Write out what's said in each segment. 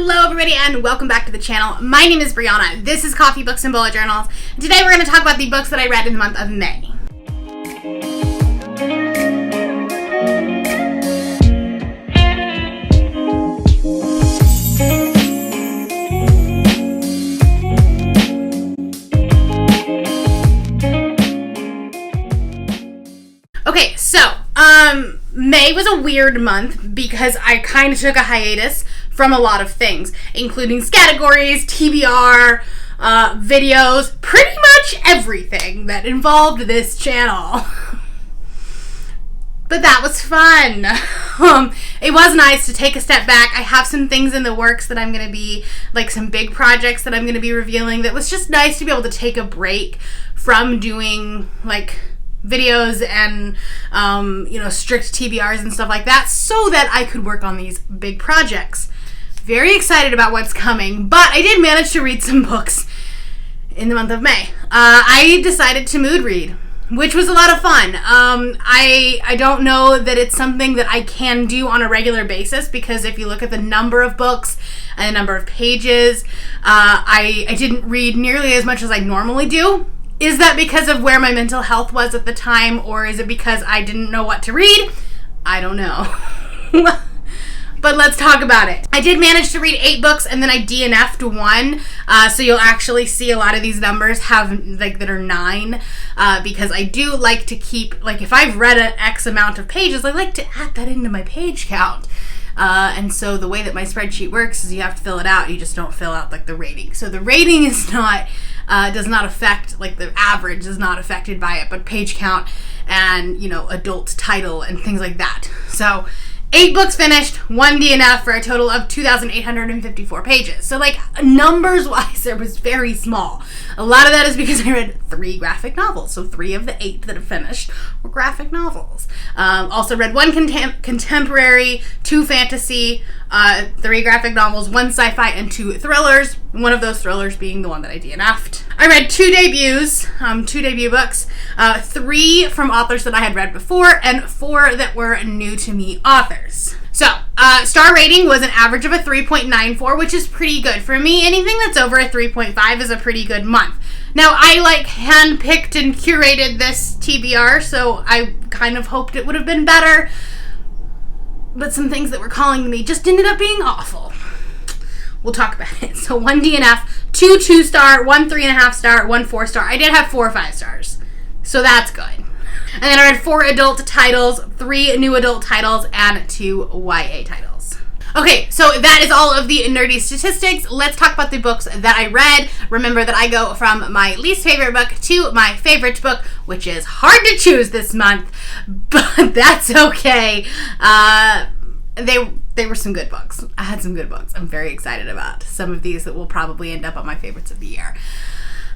Hello everybody and welcome back to the channel. My name is Brianna. This is Coffee, Books, and Bullet Journals. Today we're going to talk about the books that I read in the month of May. Okay, so, May was a weird month because I kind of took a hiatus from a lot of things, including categories, TBR, videos, pretty much everything that involved this channel. But that was fun. It was nice to take a step back. I have some things in the works that I'm going to be, like some big projects that I'm going to be revealing. That was just nice to be able to take a break from doing, like, videos and, strict TBRs and stuff like that so that I could work on these big projects. Very excited about what's coming, but I did manage to read some books in the month of May. I decided to mood read, which was a lot of fun. I don't know that it's something that I can do on a regular basis because if you look at the number of books and the number of pages, I didn't read nearly as much as I normally do. Is that because of where my mental health was at the time, or is it because I didn't know what to read? I don't know. But let's talk about it. I did manage to read 8 books, and then I DNF'd 1, so you'll actually see a lot of these numbers have, like, that are 9, because I do like to keep, like, if I've read an X amount of pages, I like to add that into my page count. And so the way that my spreadsheet works is you have to fill it out. You just don't fill out, like, the rating. So the rating is not, does not affect, like, the average is not affected by it, but page count and, adult title and things like that. So 8 books finished, 1 DNF for a total of 2,854 pages. So, like, numbers-wise, it was very small. A lot of that is because I read 3 graphic novels. So 3 of the 8 that have finished were graphic novels. Also read 1 contemporary, 2 fantasy, 3 graphic novels, 1 sci-fi, and 2 thrillers. One of those thrillers being the one that I DNF'd. I read 2 debuts, 2 debut books, 3 from authors that I had read before, and 4 that were new to me authors. So, star rating was an average of a 3.94, which is pretty good. For me, anything that's over a 3.5 is a pretty good month. Now, I, handpicked and curated this TBR, so I kind of hoped it would have been better. But some things that were calling me just ended up being awful. We'll talk about it. So 1 DNF, 2 2-star, 1 3.5-star, 1 4-star. I did have 4 5-stars. So that's good. And then I read 4 adult titles, 3 new adult titles, and 2 YA titles. Okay, so that is all of the nerdy statistics. Let's talk about the books that I read. Remember that I go from my least favorite book to my favorite book, which is hard to choose this month, but that's okay. They were some good books. I had some good books. I'm very excited about some of these that will probably end up on my favorites of the year.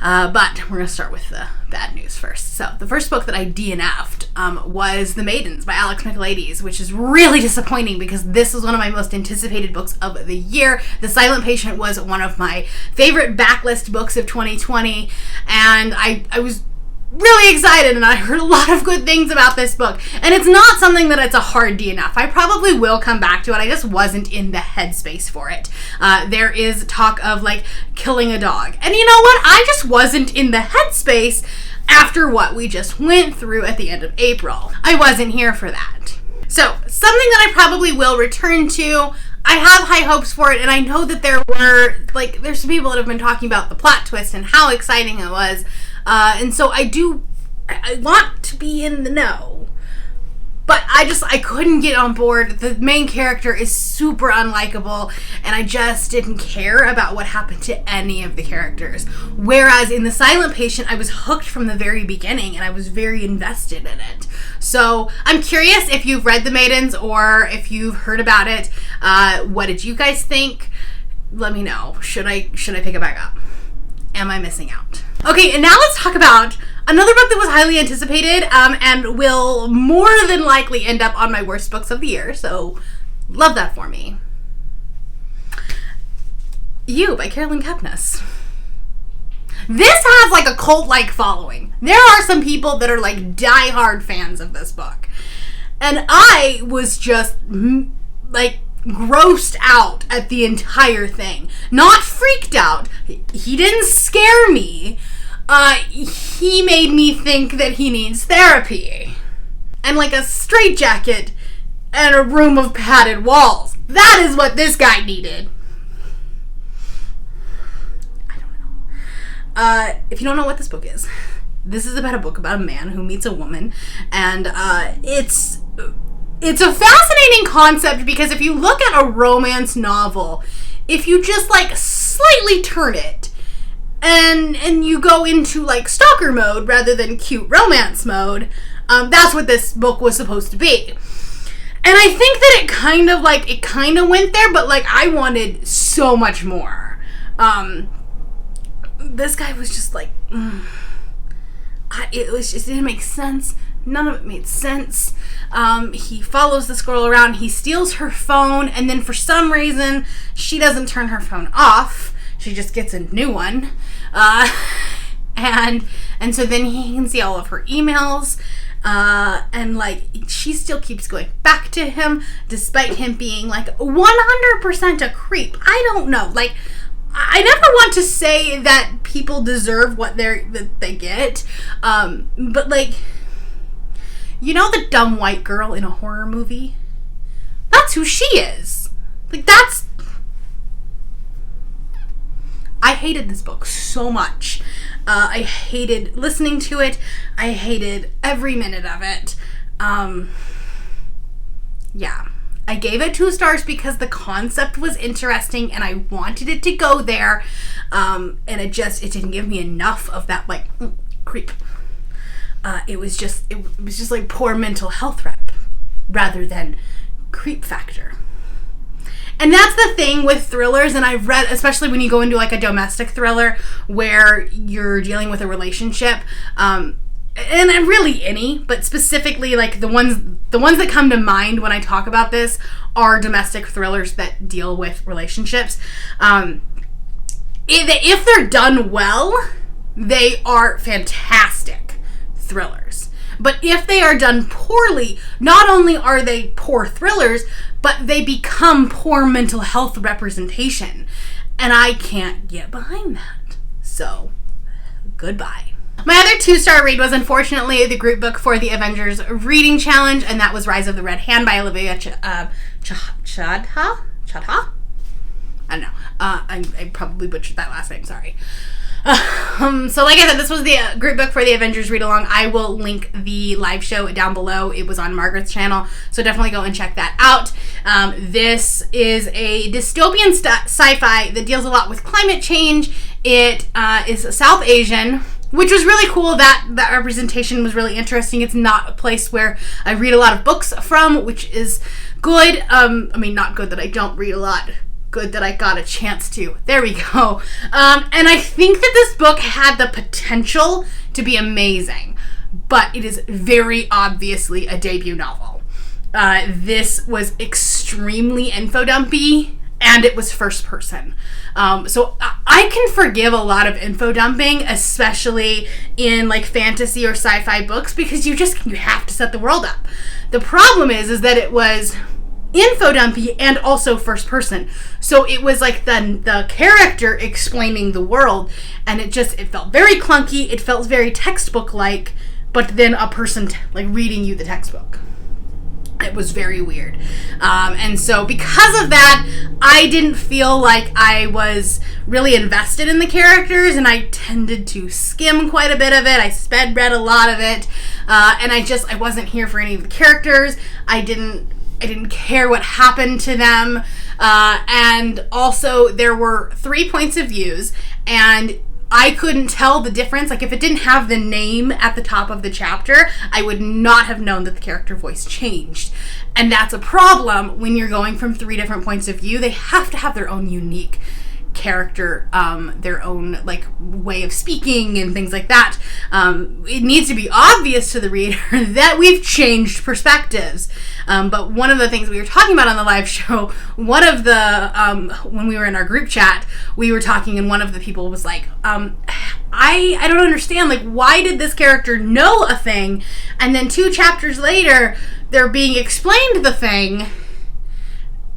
But we're going to start with the bad news first. So the first book that I DNF'd was The Maidens by Alex Michaelides, which is really disappointing because this was one of my most anticipated books of the year. The Silent Patient was one of my favorite backlist books of 2020, and I was really excited, and I heard a lot of good things about this book. And it's not something that it's a hard DNF. I probably will come back to it. I just wasn't in the headspace for it. There is talk of, killing a dog. And you know what? I just wasn't in the headspace after what we just went through at the end of April. I wasn't here for that. So, something that I probably will return to. I have high hopes for it, and I know that there's some people that have been talking about the plot twist and how exciting it was. And so I want to be in the know, but I couldn't get on board. The main character is super unlikable, and I just didn't care about what happened to any of the characters. Whereas in The Silent Patient, I was hooked from the very beginning, and I was very invested in it. So I'm curious if you've read The Maidens or if you've heard about it. What did you guys think? Let me know. Should I pick it back up? Am I missing out? Okay, and now let's talk about another book that was highly anticipated and will more than likely end up on my worst books of the year, so love that for me. You by Carolyn Kepnes. This has a cult-like following. There are some people that are die-hard fans of this book. And I was just grossed out at the entire thing. Not freaked out. He didn't scare me. He made me think that he needs therapy. And like a straitjacket and a room of padded walls. That is what this guy needed. I don't know. If you don't know what this book is, this is about a book about a man who meets a woman, and it's a fascinating concept because if you look at a romance novel, if you just like slightly turn it and you go into like stalker mode rather than cute romance mode, that's what this book was supposed to be. And I think that it kind of went there, but like I wanted so much more. This guy was just like, it didn't make sense. None of it made sense. He follows this girl around. He steals her phone, and then for some reason, she doesn't turn her phone off. She just gets a new one. And so then he can see all of her emails. And like, she still keeps going back to him, despite him being like 100% a creep. I don't know. Like, I never want to say that people deserve what they get. But like, you know the dumb white girl in a horror movie? That's who she is. Like, I hated this book so much. I hated listening to it. I hated every minute of it. Yeah. I gave it 2 stars because the concept was interesting and I wanted it to go there. And it didn't give me enough of that, like, creep. It was just like poor mental health rep rather than creep factor. And that's the thing with thrillers, and I've read, especially when you go into like a domestic thriller where you're dealing with a relationship, and really any, but specifically like the ones that come to mind when I talk about this are domestic thrillers that deal with relationships. If they're done well, they are fantastic thrillers. But if they are done poorly, not only are they poor thrillers, but they become poor mental health representation. And I can't get behind that. So, goodbye. My other 2-star read was unfortunately the group book for the Avengers Reading Challenge, and that was Rise of the Red Hand by Olivia Chadha? I don't know. I probably butchered that last name, sorry. So like I said, this was the group book for the Avengers Read Along. I will link the live show down below. It was on Margaret's channel, so definitely go and check that out. This is a dystopian sci-fi that deals a lot with climate change. It is South Asian, which was really cool. That representation was really interesting. It's not a place where I read a lot of books from, which is good. I mean, not good that I don't read a lot. Good that I got a chance to. There we go. And I think that this book had the potential to be amazing, but it is very obviously a debut novel. This was extremely info-dumpy, and it was first person. So I can forgive a lot of info dumping, especially in like fantasy or sci-fi books, because you have to set the world up. The problem is that it was info dumpy and also first person, so it was like the character explaining the world, and it felt very clunky. It felt very textbook like, but then a person like reading you the textbook. It was very weird, and so because of that, I didn't feel like I was really invested in the characters, and I tended to skim quite a bit of it. I sped read a lot of it, and I wasn't here for any of the characters. I didn't care what happened to them. And also there were 3 points of views, and I couldn't tell the difference. Like, if it didn't have the name at the top of the chapter, I would not have known that the character voice changed. And that's a problem when you're going from 3 different points of view. They have to have their own unique character, their own like way of speaking and things like that. It needs to be obvious to the reader that we've changed perspectives. But one of the things we were talking about on the live show, one of the when we were in our group chat, we were talking, and one of the people was like, I don't understand, like, why did this character know a thing, and then 2 chapters later they're being explained the thing,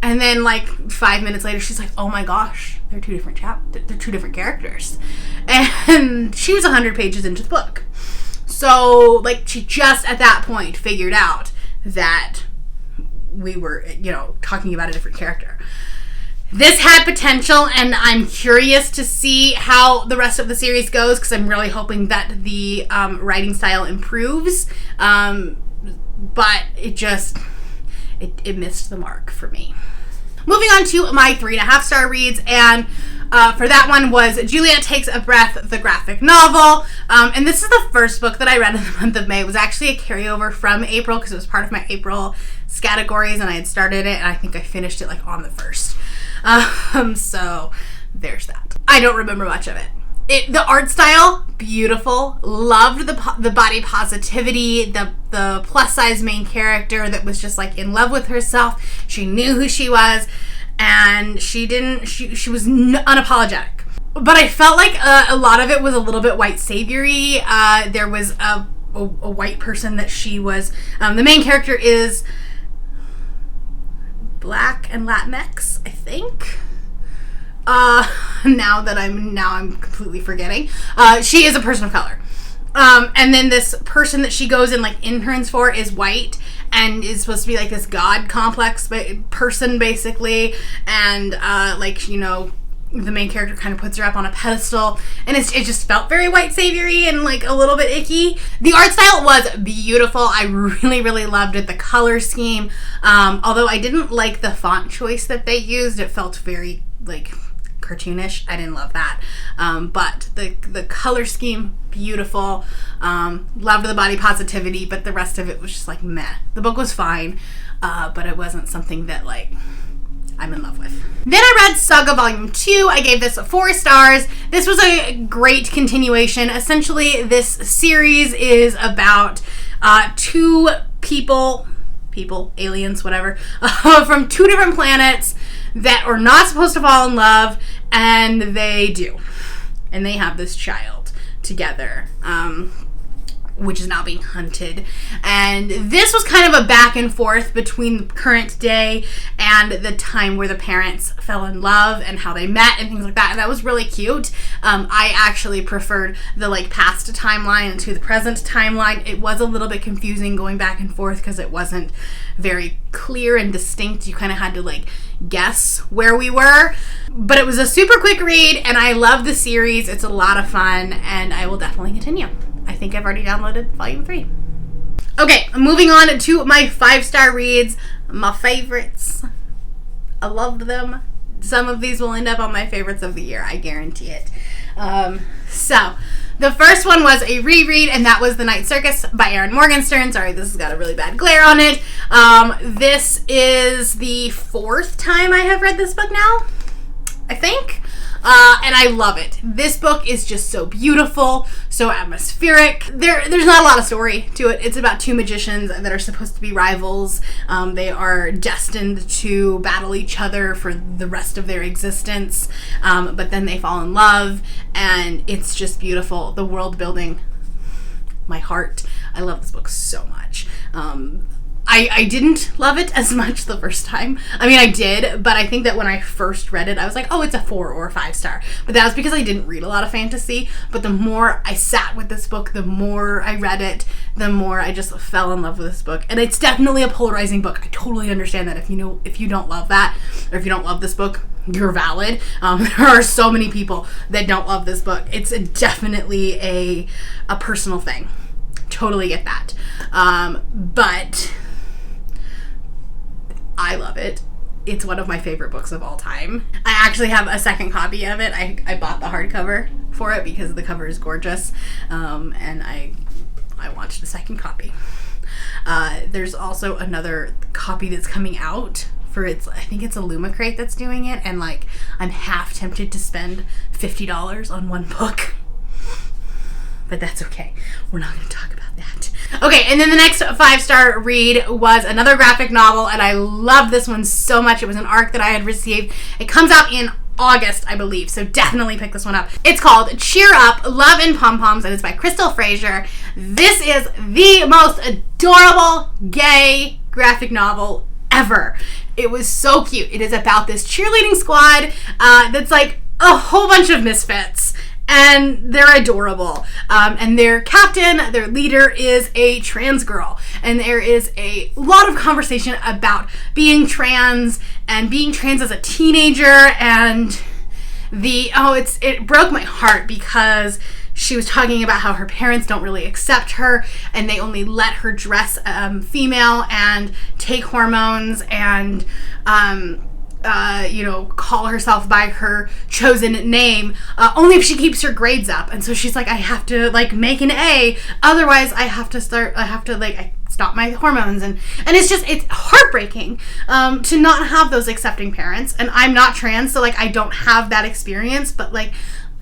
And then like 5 minutes later, she's like, oh my gosh, they're two different they're two different characters. And she was 100 pages into the book. So like she just at that point figured out that we were, talking about a different character. This had potential, and I'm curious to see how the rest of the series goes, because I'm really hoping that the writing style improves. But it missed the mark for me. Moving on to my 3.5-star reads, and for that one was Juliet Takes a Breath, the graphic novel. And this is the first book that I read in the month of May. It was actually a carryover from April, because it was part of my April categories, and I had started it, and I think I finished it like on the 1st. So there's that. I don't remember much of it. The art style, beautiful. Loved the body positivity, the plus size main character that was just like in love with herself. She knew who she was, and she was unapologetic. But I felt like a lot of it was a little bit white saviory. There was a white person that she was. The main character is Black and Latinx, I think. Now I'm completely forgetting. She is a person of color. And then this person that she goes and like interns for is white and is supposed to be like this god complex person basically. And the main character kind of puts her up on a pedestal, and it just felt very white saviory and like a little bit icky. The art style was beautiful. I really, really loved it. The color scheme, although I didn't like the font choice that they used. It felt very like cartoonish. I didn't love that. But the color scheme, beautiful. Loved the body positivity, but the rest of it was just like meh. The book was fine, but it wasn't something that like I'm in love with. Then I read Saga Volume 2. I gave this 4 stars. This was a great continuation. Essentially, this series is about two people, aliens, whatever, from 2 different planets that are not supposed to fall in love, and they do. And they have this child together, which is now being hunted. And this was kind of a back and forth between the current day and the time where the parents fell in love and how they met and things like that. And that was really cute. I actually preferred the like past timeline to the present timeline. It was a little bit confusing going back and forth because it wasn't very clear and distinct. You kind of had to like guess where we were. But it was a super quick read, and I love the series. It's a lot of fun, and I will definitely continue. I think I've already downloaded Volume 3. Okay, moving on to my 5-star reads. My favorites. I loved them. Some of these will end up on my favorites of the year. I guarantee it. So, the first one was a reread, and that was The Night Circus by Erin Morgenstern. Sorry, this has got a really bad glare on it. This is the 4th time I have read this book now, I think. And I love it. This book is just so beautiful, so atmospheric. There's not a lot of story to it. It's about 2 magicians that are supposed to be rivals. They are destined to battle each other for the rest of their existence, but then they fall in love, and it's just beautiful. The world building, my heart. I love this book so much. I didn't love it as much the first time. I mean, I did, but I think that when I first read it, I was like, oh, it's a 4 or a 5-star. But that was because I didn't read a lot of fantasy. But the more I sat with this book, the more I read it, the more I just fell in love with this book. And it's definitely a polarizing book. I totally understand that. If you don't love that, or if you don't love this book, you're valid. There are so many people that don't love this book. It's definitely a personal thing. Totally get that. But I love it. It's one of my favorite books of all time. I actually have a second copy of it. I bought the hardcover for it because the cover is gorgeous, and I wanted a second copy. There's also another copy that's coming out I think it's Illumicrate that's doing it, and like I'm half tempted to spend $50 on one book. But that's okay. We're not going to talk about that. Okay, and then the next 5-star read was another graphic novel, and I love this one so much. It was an ARC that I had received. It comes out in August, I believe, so definitely pick this one up. It's called Cheer Up, Love and Pom-Poms, and it's by Crystal Fraser. This is the most adorable gay graphic novel ever. It was so cute. It is about this cheerleading squad that's like a whole bunch of misfits. And they're adorable. And their captain, their leader, is a trans girl. And there is a lot of conversation about being trans and being trans as a teenager. And it broke my heart because she was talking about how her parents don't really accept her and they only let her dress female and take hormones and call herself by her chosen name, only if she keeps her grades up. And so she's like, I have to make an A, otherwise I have to stop my hormones. And it's heartbreaking to not have those accepting parents. And I'm not trans, so I don't have that experience, but I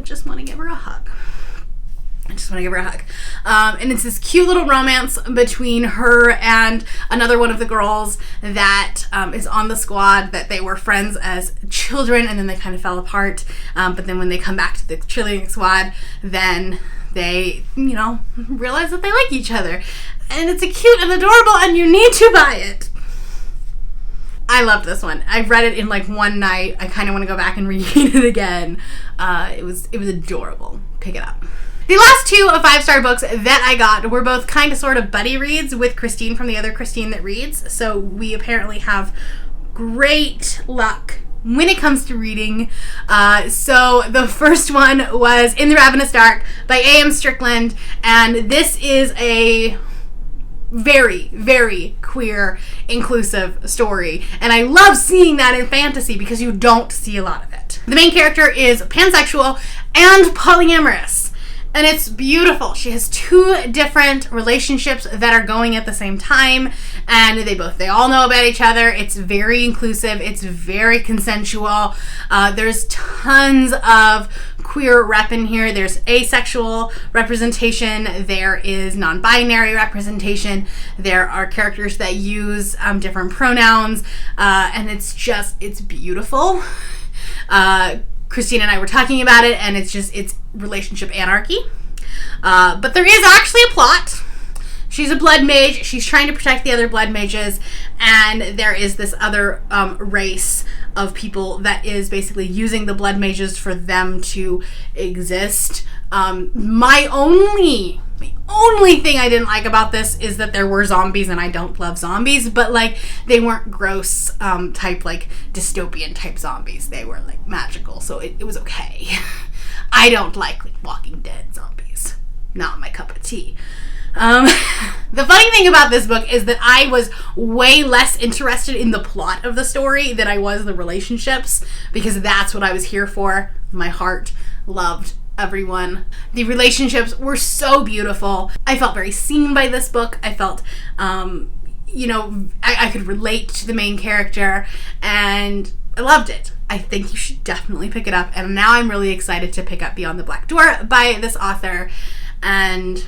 just want to give her a hug. And it's this cute little romance between her and another one of the girls that is on the squad, that they were friends as children and then they kind of fell apart. But then when they come back to the cheerleading squad, then they, realize that they like each other. And it's a cute and adorable, and you need to buy it. I loved this one. I read it in one night. I kind of want to go back and read it again. It was adorable. Pick it up. The last 2 of 5-star books that I got were both kind of sort of buddy reads with Christine from the other Christine that reads. So we apparently have great luck when it comes to reading. So the first one was In the Ravenous Dark by A.M. Strickland. And this is a very, very queer, inclusive story. And I love seeing that in fantasy because you don't see a lot of it. The main character is pansexual and polyamorous. And it's beautiful. She has 2 different relationships that are going at the same time, and they all know about each other. It's very inclusive. It's very consensual. There's tons of queer rep in here. There's asexual representation. There is non-binary representation. There are characters that use different pronouns, and it's beautiful. Christine and I were talking about it, and it's relationship anarchy. But there is actually a plot. She's a blood mage. She's trying to protect the other blood mages, and there is this other race of people that is basically using the blood mages for them to exist. My only thing I didn't like about this is that there were zombies, and I don't love zombies, but they weren't gross type dystopian type zombies. They were magical, so it was okay. I don't like Walking Dead zombies. Not my cup of tea. The funny thing about this book is that I was way less interested in the plot of the story than I was the relationships, because that's what I was here for. My heart loved everyone. The relationships were so beautiful. I felt very seen by this book. I felt, I could relate to the main character, and I loved it. I think you should definitely pick it up, and now I'm really excited to pick up Beyond the Black Door by this author, and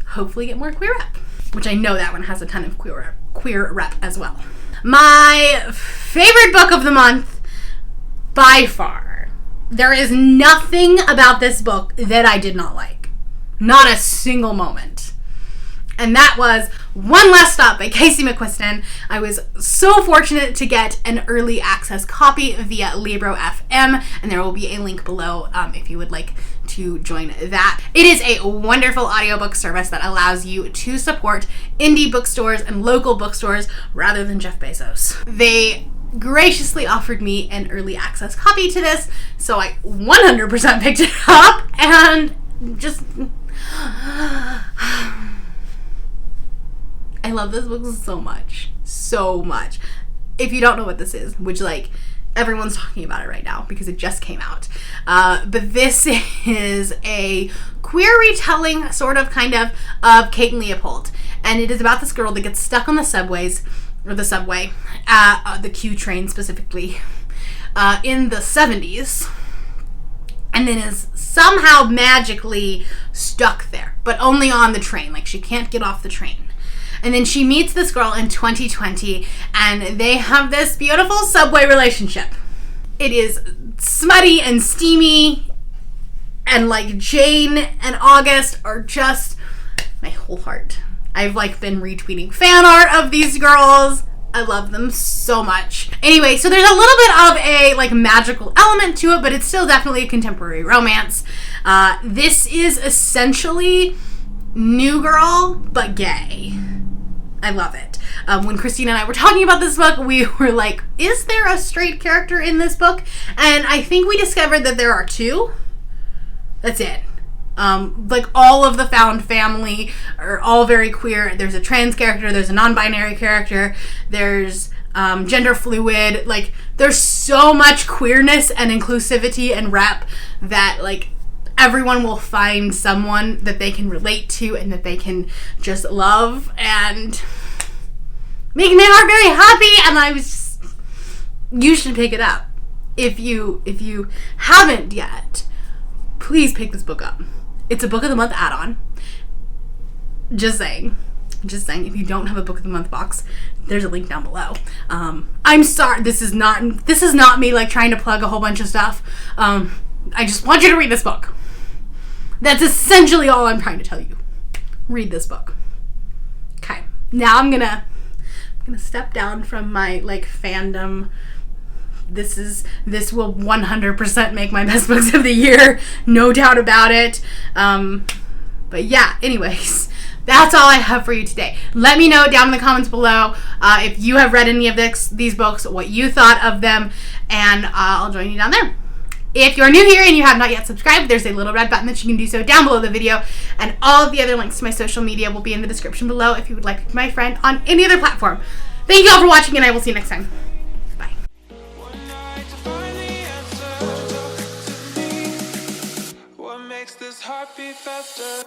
hopefully get more queer rep, which I know that one has a ton of queer rep as well. My favorite book of the month, by far. There is nothing about this book that I did not like. Not a single moment. And that was One Last Stop by Casey McQuiston. I was so fortunate to get an early access copy via Libro FM, and there will be a link below if you would like to join that. It is a wonderful audiobook service that allows you to support indie bookstores and local bookstores rather than Jeff Bezos. They graciously offered me an early access copy to this, so I 100% picked it up and just... I love this book so much. So much. If you don't know what this is, which everyone's talking about it right now because it just came out. But this is a queer retelling, sort of, kind of Kate and Leopold. And it is about this girl that gets stuck on the subway, the Q train specifically, in the 70s. And then is somehow magically stuck there, but only on the train. She can't get off the train. And then she meets this girl in 2020, and they have this beautiful subway relationship. It is smutty and steamy, and Jane and August are just my whole heart. I've been retweeting fan art of these girls. I love them so much. Anyway, so there's a little bit of a like magical element to it, but it's still definitely a contemporary romance. This is essentially New Girl, but gay. I love it. When Christina and I were talking about this book, we were like, is there a straight character in this book? And I think we discovered that there are two. That's it. Like all of the found family are all very queer. There's a trans character, there's a non-binary character, there's gender fluid. Like there's so much queerness and inclusivity and rep that like everyone will find someone that they can relate to and that they can just love and make my heart very happy. And I was just, you should pick it up. If you haven't yet, please pick this book up. It's a book of the month add-on. Just saying, if you don't have a book of the month box, there's a link down below. I'm sorry, this is not me like trying to plug a whole bunch of stuff. I just want you to read this book. That's essentially all I'm trying to tell you. Read this book. Okay. Now I'm gonna step down from my like fandom. This will 100% make my best books of the year, no doubt about it. But yeah, anyways, that's all I have for you today. Let me know down in the comments below if you have read any of these books, what you thought of them, and I'll join you down there. If you're new here and you have not yet subscribed, there's a little red button that you can do so down below the video, and all of the other links to my social media will be in the description below if you would like to be my friend on any other platform. Thank you all for watching, and I will see you next time. Bye. What makes this heart beat faster?